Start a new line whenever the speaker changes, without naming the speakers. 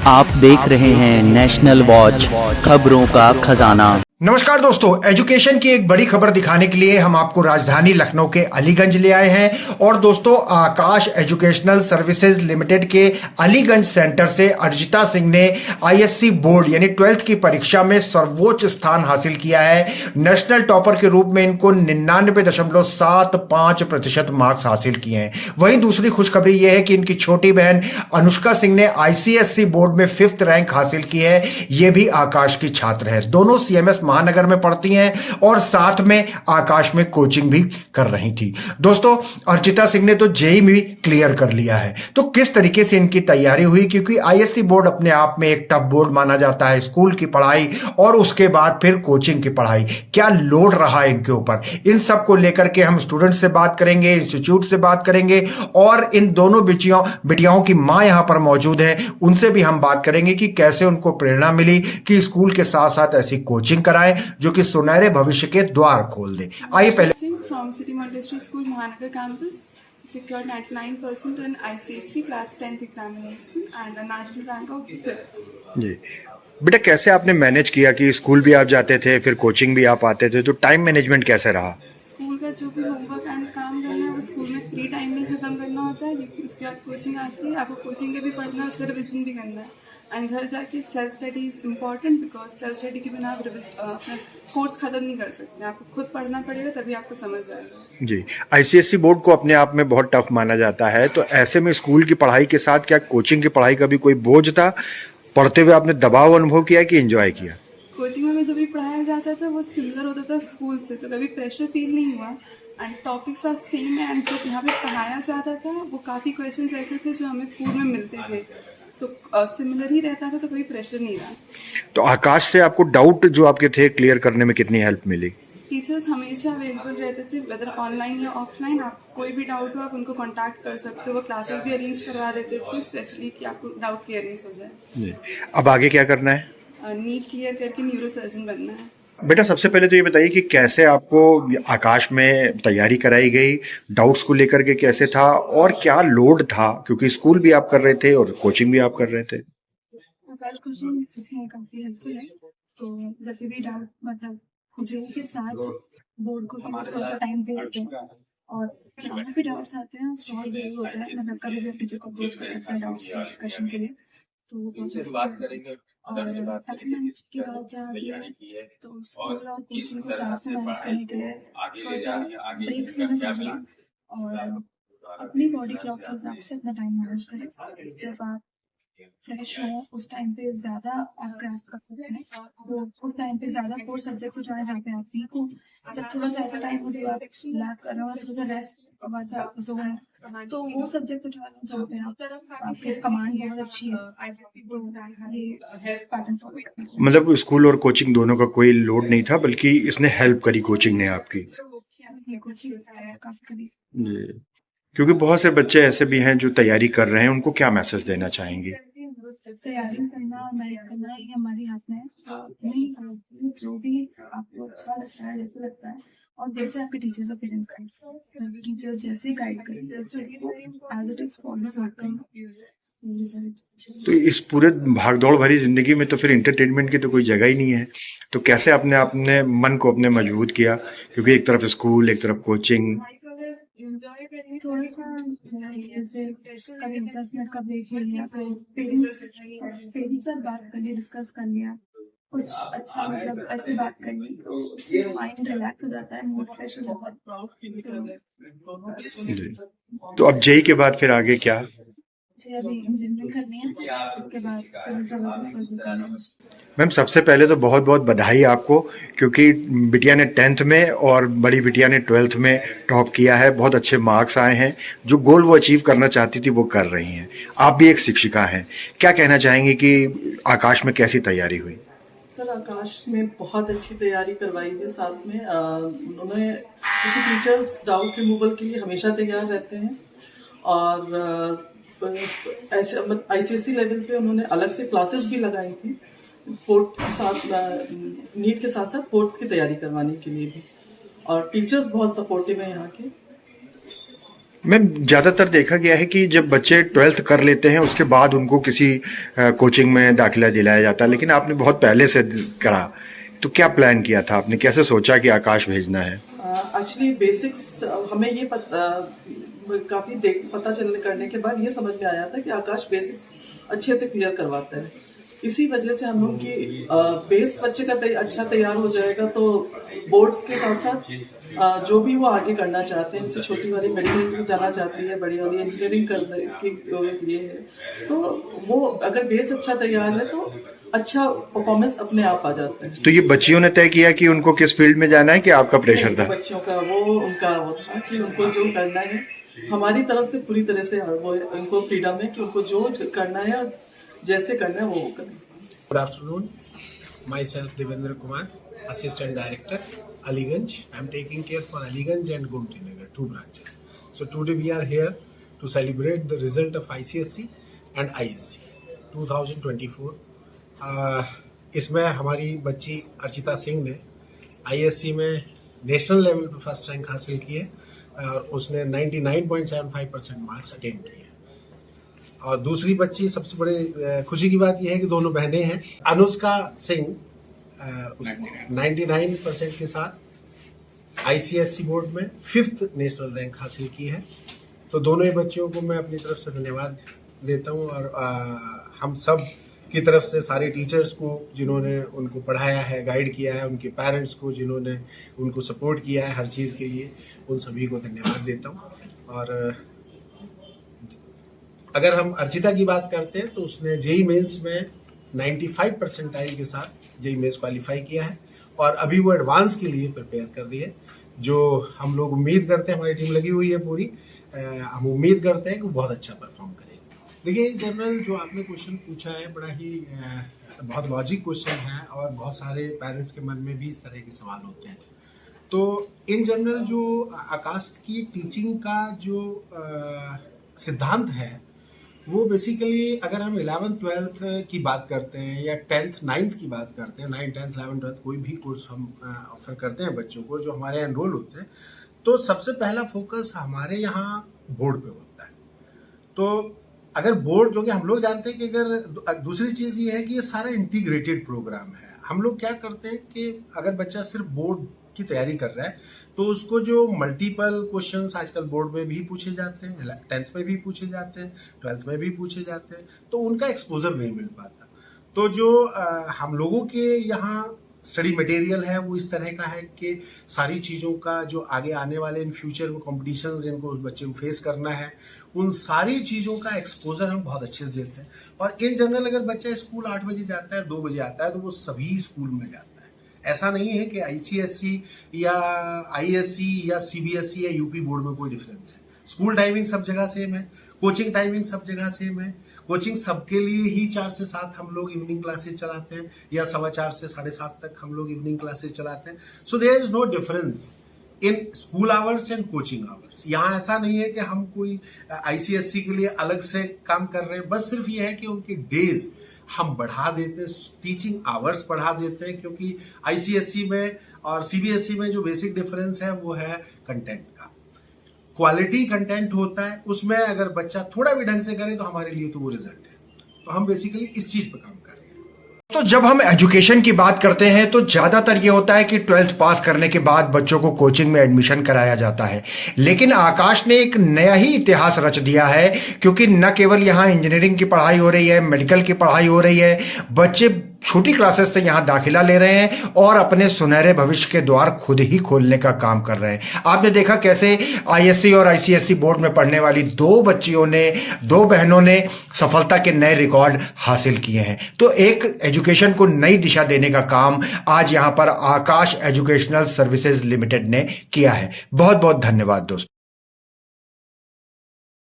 आप देख रहे हैं नेशनल वॉच, खबरों का खजाना।
नमस्कार दोस्तों, एजुकेशन की एक बड़ी खबर दिखाने के लिए हम आपको राजधानी लखनऊ के अलीगंज ले आए हैं। और दोस्तों, आकाश एजुकेशनल सर्विसेज लिमिटेड के अलीगंज सेंटर से अर्जिता सिंह ने आईएससी बोर्ड यानी 12th की परीक्षा में सर्वोच्च स्थान हासिल किया है। नेशनल टॉपर के रूप में इनको 99.75% मार्क्स हासिल किए हैं। वहीं दूसरी खुशखबरी यह है कि इनकी छोटी बहन अनुष्का सिंह ने आईसीएससी बोर्ड में 5th रैंक हासिल की है। ये भी आकाश की छात्र है। दोनों सीएमएस महानगर में पढ़ती हैं और साथ में आकाश में कोचिंग भी कर रही थी। दोस्तों, अर्चिता सिंह ने तो जेईई भी क्लियर कर लिया है। तो किस तरीके से इनकी तैयारी हुई, क्योंकि आईएससी बोर्ड अपने आप में एक टफ बोर्ड माना जाता है। स्कूल की पढ़ाई और उसके बाद फिर कोचिंग की पढ़ाई, क्या लोड रहा है इनके ऊपर, इन सब को लेकर के हम स्टूडेंट से बात करेंगे, इंस्टीट्यूट से बात करेंगे और इन दोनों बिटियाओं की मां यहां पर मौजूद है, उनसे भी हम बात करेंगे कि कैसे उनको प्रेरणा मिली कि स्कूल के साथ साथ ऐसी कोचिंग कराएं जो कि सुनहरे भविष्य के द्वार खोल दे। आइए पहले
from City Montessori School, Mahanagar campus, secured 99% in ICSE class 10th examination and a national rank of 5th.
जी बेटा, कैसे आपने मैनेज किया कि स्कूल भी आप जाते थे, फिर कोचिंग भी आप आते थे, तो टाइम मैनेजमेंट कैसे रहा?
स्कूल का जो भी होमवर्क एंड काम करना है वो स्कूल में फ्री टाइम में खत्म करना होता है, क्योंकि उसके बाद कोचिंग आती है, आपको कोचिंग के भी पढ़ना है, उसका रिविजन भी करना है। एंड घर जाके self study is important, because self study के बिना आप अपना कोर्स खत्म नहीं कर सकते। आपको खुद पढ़ना पड़ेगा, तभी आपको समझ आएगा।
जी, आईसीएससी बोर्ड को अपने आप में बहुत टफ माना जाता है, तो ऐसे में स्कूल की पढ़ाई के साथ क्या कोचिंग की पढ़ाई का भी कोई बोझ था? पढ़ते हुए आपने दबाव अनुभव किया कि एंजॉय किया?
कोचिंग में जो भी पढ़ाया जाता था वो सिमिलर होता था स्कूल से, तो कभी प्रेशर फील नहीं हुआ। एंड टॉपिक्स आर सेम है, एंड जो यहाँ पे पढ़ाया जाता था वो काफ़ी क्वेश्चंस ऐसे थे जो हमें स्कूल में मिलते थे, तो सिमिलर ही रहता था, तो कोई प्रेशर नहीं रहा।
तो आकाश से आपको डाउट जो आपके थे क्लियर करने में कितनी हेल्प मिली?
टीचर्स हमेशा अवेलेबल रहते थे, वेदर ऑनलाइन या ऑफलाइन। आप कोई भी डाउट हो आप उनको कांटेक्ट कर सकते हो। वो क्लासेस भी अरेंज करवा देते थे स्पेशली कि आपको डाउट क्लियरेंस हो जाए।
जी, अब आगे क्या करना है?
नीट क्लियर करके न्यूरो सर्जन बनना है।
बेटा, सबसे पहले तो ये बताइए कि कैसे आपको आकाश में तैयारी कराई गई, डाउट्स को लेकर के कैसे था और क्या लोड था, क्योंकि स्कूल भी आप कर रहे थे और कोचिंग भी आप कर रहे थे?
आकाश कोचिंग इसमें काफ़ी हेल्पफुल है। तो जैसे भी डाउट मतलब कोचिंग के साथ बोर्ड को थोड़ा सा टाइम दे देते हैं, और जहाँ भी डाउट्स आते हैं सॉल्व जरूर होता है। मतलब कभी भी आप टीचर को अप्रोच कर सकते हैं डाउट्स के डिस्कशन के लिए, तो वो बात करेंगे। और टाइम मैनेज की बात जहाँ आती है, तो स्कूल और कोचिंग को साथ में मैनेज करने के लिए थोड़ा सा ब्रेक्स लेना चाहिए और अपनी बॉडी क्लॉक के हिसाब से अपना टाइम मैनेज करें। जब आप फ्रेश हो उस टाइम पे ज्यादा आप क्रैक कर सकते हैं, वो उस टाइम पे ज्यादा कोर सब्जेक्ट्स उठाए जाते हैं आप वीक हो। जब थोड़ा सा ऐसा टाइम हो जब आप लैक कर रहे हो, थोड़ा सा रेस्ट वैसा जोन, तो वो सब्जेक्ट्स उठाना जहाँ पे आपकी कमांड बहुत अच्छी है, ये पैटर्न फॉलो करना।
मतलब स्कूल और कोचिंग दोनों का कोई लोड नहीं था, बल्कि इसने हेल्प करी कोचिंग ने आपकी?
कोचिंग काफी कभी
जी, क्योंकि बहुत से बच्चे ऐसे भी हैं जो तैयारी कर रहे हैं, उनको क्या मैसेज देना चाहेंगे?
तैयारी करना और मेहनत करना ये हमारे हाथ में है। अपने हिसाब से जो भी आपको अच्छा लगता है, जैसे लगता है, और जैसे आपके टीचर्स और पेरेंट्स गाइड, टीचर्स जैसे गाइड करें जैसे उसको एज इट इज फॉलो करें।
तो इस पूरे भागदौड़ भरी जिंदगी में तो फिर एंटरटेनमेंट की तो कोई जगह ही नहीं है, तो कैसे आपने अपने मन को अपने मजबूत किया, क्योंकि एक तरफ स्कूल एक तरफ कोचिंग?
थोड़ा सा जैसे कभी 10 मिनट का ब्रेक ले लिया, तो पेरेंट्स से बात कर लिया, डिस्कस कर लिया, कुछ अच्छा मतलब ऐसे बात करनी, तो उससे माइंड रिलैक्स हो जाता है, मूड फ्रेश हो जाता है।
तो अब जेई के बाद फिर आगे क्या?
अभी इंजीनियरिंग करनी है, उसके बाद सिविल सर्विसेज परस्यू करना है।
मैम, सबसे पहले तो बहुत बहुत बधाई आपको, क्योंकि बिटिया ने 10th में और बड़ी बिटिया ने 12th में टॉप किया है। बहुत अच्छे मार्क्स आए हैं, जो गोल वो अचीव करना चाहती थी वो कर रही हैं। आप भी एक शिक्षिका हैं, क्या कहना चाहेंगे कि आकाश में कैसी तैयारी हुई?
सर, आकाश ने बहुत अच्छी तैयारी करवाई है। साथ में उन्होंने जैसे टीचर्स डाउट रिमूवल के लिए हमेशा तैयार रहते हैं, और ऐसे आईसीएससी लेवल पे उन्होंने अलग से क्लासेस भी लगाई थी पोर्ट के साथ, नीट के साथ साथ पोर्ट्स की तैयारी करवाने के लिए भी, और टीचर्स बहुत सपोर्टिव हैं यहाँ के।
मैम ज़्यादातर देखा गया है कि जब बच्चे 12th कर लेते हैं उसके बाद उनको किसी कोचिंग में दाखिला दिलाया जाता है, लेकिन आपने बहुत पहले से करा, तो क्या प्लान किया था आपने, कैसे सोचा कि आकाश भेजना है?
एक्चुअली बेसिक्स हमें ये काफ़ी पता चलने करने के बाद ये समझ में आया था कि आकाश बेसिक्स अच्छे से क्लियर करवाता है। इसी वजह से हम लोग की बेस बच्चे का अच्छा तैयार हो जाएगा तो बोर्ड्स के साथ साथ जो भी वो आगे करना चाहते हैं, जैसे छोटी वाली मेडिकल जाना चाहती है, बड़ी वाली इंजीनियरिंग करने के लिए है, तो वो अगर बेस अच्छा तैयार है तो अच्छा परफॉर्मेंस अपने आप आ जाता है।
तो ये बच्चियों ने तय किया कि उनको किस फील्ड में जाना है कि आपका प्रेशर था?
बच्चियों का उनका वो था कि उनको जो करना है, हमारी तरफ से पूरी तरह से वो उनको फ्रीडम है कि उनको जो करना है और जैसे करना है वो करें।
Good afternoon. Myself Devendra Kumar, Assistant Director, Aliganj. I am taking care for Aliganj and Gomti Nagar, 2 branches. So today we are here to celebrate the result of ICSE and ISC 2024. इसमें हमारी बच्ची अर्चिता सिंह ने ISC में national level पे first rank हासिल की है और उसने 99.75% मार्क्स अटेन किए। और दूसरी बच्ची, सबसे बड़ी खुशी की बात यह है कि दोनों बहनें हैं। अनुष्का सिंह 99% के साथ ICSE बोर्ड में 5th नेशनल रैंक हासिल की है। तो दोनों ही बच्चियों को मैं अपनी तरफ से धन्यवाद देता हूं और हम सब की तरफ से सारे टीचर्स को जिन्होंने उनको पढ़ाया है, गाइड किया है, उनके पेरेंट्स को जिन्होंने उनको सपोर्ट किया है हर चीज़ के लिए, उन सभी को धन्यवाद देता हूं। और अगर हम अर्चिता की बात करते हैं तो उसने जेई मेंस में 95 परसेंटाइल के साथ जेई मेंस क्वालिफाई किया है और अभी वो एडवांस के लिए प्रिपेयर कर रही है, जो हम लोग उम्मीद करते हैं, हमारी टीम लगी हुई है पूरी, हम उम्मीद करते हैं कि वो बहुत अच्छा परफॉर्म करेगी। देखिए, जनरल जो आपने क्वेश्चन पूछा है बड़ा ही बहुत लॉजिक क्वेश्चन है और बहुत सारे पेरेंट्स के मन में भी इस तरह के सवाल होते हैं। तो इन जनरल जो आकाश की टीचिंग का जो सिद्धांत है वो बेसिकली अगर हम 11th 12th की बात करते हैं या 10th 9th की बात करते हैं, 9th 10th 11th 12th कोई भी कोर्स हम ऑफर करते हैं बच्चों को जो हमारे यहाँ एनरोल होते हैं, तो सबसे पहला फोकस हमारे यहाँ बोर्ड पे होता है। तो अगर बोर्ड, जो कि हम लोग जानते हैं कि अगर दूसरी चीज़ ये है कि ये सारा इंटीग्रेटेड प्रोग्राम है। हम लोग क्या करते हैं कि अगर बच्चा सिर्फ बोर्ड की तैयारी कर रहा है तो उसको जो मल्टीपल क्वेश्चंस आजकल बोर्ड में भी पूछे जाते हैं, 10th में भी पूछे जाते हैं, 12th में भी पूछे जाते हैं, तो उनका एक्सपोजर नहीं मिल पाता। तो जो हम लोगों के यहाँ स्टडी मटेरियल है वो इस तरह का है कि सारी चीज़ों का जो आगे आने वाले इन फ्यूचर में कॉम्पिटिशन्स जिनको उस बच्चे को फेस करना है, उन सारी चीज़ों का एक्सपोजर हम बहुत अच्छे से देते हैं। और इन जनरल अगर बच्चा स्कूल 8 बजे जाता है, 2 बजे आता है, तो वो सभी स्कूल में जाता है। ऐसा नहीं है कि ICSE या ISC या CBSE या यूपी बोर्ड में कोई डिफरेंस है। स्कूल टाइमिंग सब जगह सेम है, कोचिंग टाइमिंग सब जगह सेम है। कोचिंग सबके लिए ही 4 से 7 हम लोग इवनिंग क्लासेस चलाते हैं या 4:15 से 7:30 तक हम लोग इवनिंग क्लासेस चलाते हैं। So there is no difference in school hours and coaching hours. यहाँ ऐसा नहीं है कि हम कोई ICSE के लिए अलग से काम कर रहे हैं, बस सिर्फ ये है कि उनके डेज हम बढ़ा देते हैं, टीचिंग आवर्स बढ़ा देते हैं, क्योंकि ICSE में और CBSE में जो बेसिक डिफरेंस है वो है कंटेंट का। क्वालिटी कंटेंट होता है, उसमें अगर बच्चा थोड़ा भी ढंग से करे तो हमारे लिए तो वो रिजल्ट है। तो हम बेसिकली इस चीज पर काम करते हैं।
तो जब हम एजुकेशन की बात करते हैं तो ज़्यादातर ये होता है कि 12th पास करने के बाद बच्चों को कोचिंग में एडमिशन कराया जाता है, लेकिन आकाश ने एक नया ही इतिहास रच दिया है, क्योंकि न केवल यहाँ इंजीनियरिंग की पढ़ाई हो रही है, मेडिकल की पढ़ाई हो रही है, बच्चे छोटी क्लासेस से यहाँ दाखिला ले रहे हैं और अपने सुनहरे भविष्य के द्वार खुद ही खोलने का काम कर रहे हैं। आपने देखा कैसे ISC और ICSE बोर्ड में पढ़ने वाली 2 बच्चियों ने, 2 बहनों ने सफलता के नए रिकॉर्ड हासिल किए हैं। तो एक एजुकेशन को नई दिशा देने का काम आज यहाँ पर आकाश एजुकेशनल सर्विसेज लिमिटेड ने किया है। बहुत बहुत धन्यवाद दोस्तों।